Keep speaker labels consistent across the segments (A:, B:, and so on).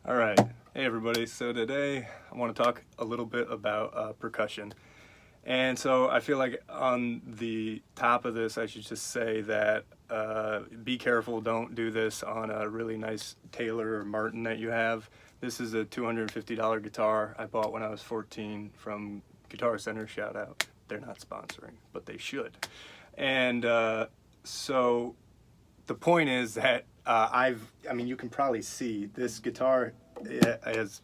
A: All right, hey everybody. So today I want to talk a little bit about percussion. And so I feel like on the top of this, I should just say that be careful, don't do this on a really nice Taylor or Martin that you have. This is a $250 guitar I bought when I was 14 from Guitar Center, shout out. They're not sponsoring, but they should. And so the point is that I mean, you can probably see this guitar has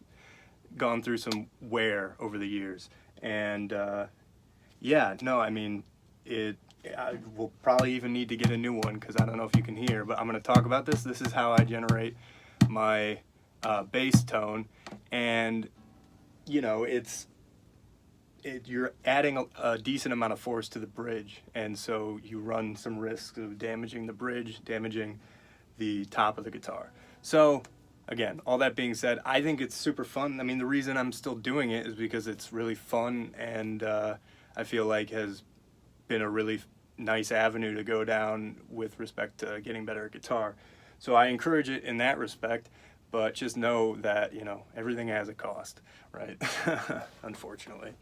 A: gone through some wear over the years. And yeah, no, I mean, I will probably even need to get a new one because I don't know if you can hear, but I'm going to talk about this. This is how I generate my bass tone. And, you know, you're adding a decent amount of force to the bridge, and so you run some risks of damaging the bridge, damaging the top of the guitar. So again, all that being said, I think it's super fun. I mean, the reason I'm still doing it is because it's really fun, and I feel like has been a really nice avenue to go down with respect to getting better at guitar. So I encourage it in that respect, but just know that, you know, everything has a cost, right? Unfortunately.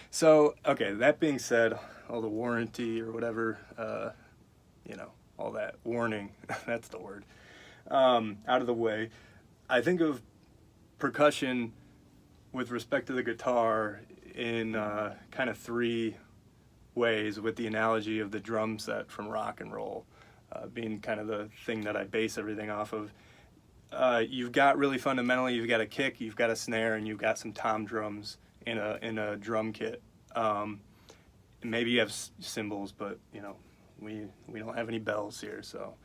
A: So, okay, that being said, all the warranty or whatever, you know, all that warning, that's the word, out of the way, I think of percussion with respect to the guitar in kind of three ways, with the analogy of the drum set from rock and roll being kind of the thing that I base everything off of. You've got really fundamentally, you've got a kick, you've got a snare, and you've got some tom drums in a drum kit. Maybe you have cymbals, but you know, we don't have any bells here. So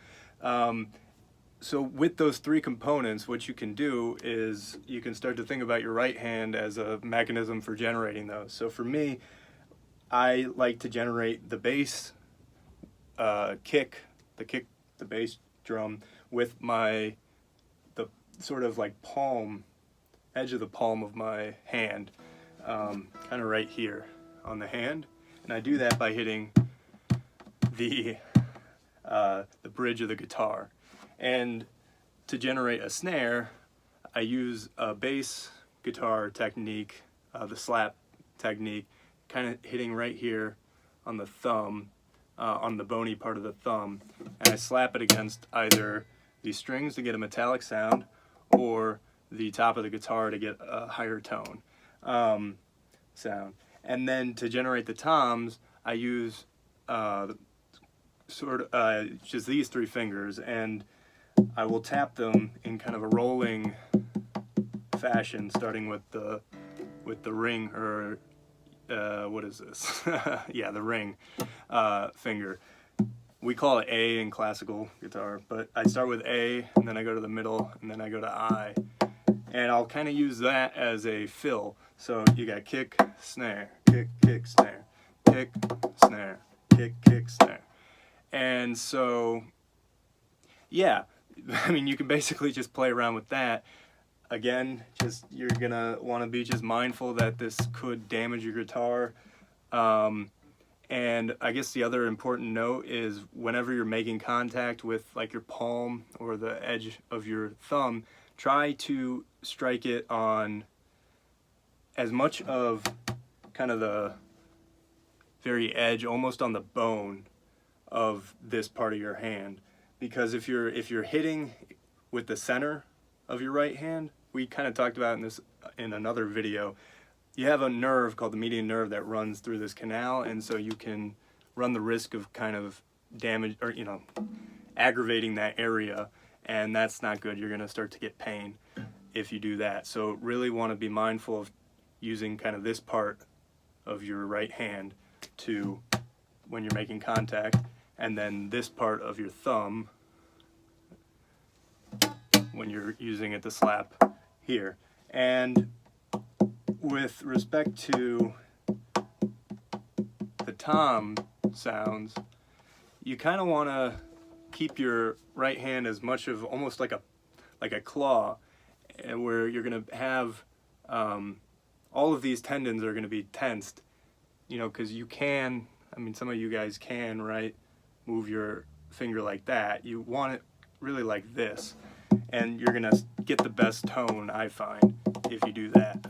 A: so with those three components, what you can do is you can start to think about your right hand as a mechanism for generating those. So for me, I like to generate the bass kick, the bass drum with the sort of like edge of the palm of my hand, kind of right here on the hand, and I do that by hitting the bridge of the guitar. And to generate a snare, I use a bass guitar technique, the slap technique, kind of hitting right here on the thumb, on the bony part of the thumb, and I slap it against either the strings to get a metallic sound or the top of the guitar to get a higher tone sound. And then to generate the toms, I use just these three fingers, and I will tap them in kind of a rolling fashion, starting with the ring, or what is this? Yeah, the ring finger. We call it A in classical guitar, but I start with A, and then I go to the middle, and then I go to I. And I'll kind of use that as a fill. So you got kick, snare, kick, kick, snare, kick, snare, kick, kick, snare. And so, yeah, I mean, you can basically just play around with that. Again, you're gonna want to be just mindful that this could damage your guitar. And I guess the other important note is whenever you're making contact with like your palm or the edge of your thumb, try to strike it on as much of kind of the very edge, almost on the bone of this part of your hand. Because if you're hitting with the center of your right hand, we kind of talked about in another video, you have a nerve called the median nerve that runs through this canal, and so you can run the risk of kind of damage, or you know, aggravating that area, and that's not good. You're going to start to get pain if you do that. So really want to be mindful of using kind of this part of your right hand when you're making contact, and then this part of your thumb when you're using it to slap here. And with respect to the tom sounds, you kind of want to keep your right hand as much of almost like a claw, where you're going to have all of these tendons are going to be tensed, you know, because you can, I mean, some of you guys can, right, move your finger like that. You want it really like this. and you're gonna get the best tone, I find, if you do that.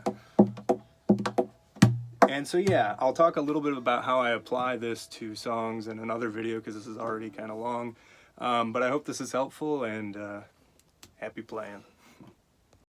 A: And so yeah, I'll talk a little bit about how I apply this to songs in another video, because this is already kind of long, but I hope this is helpful, and happy playing.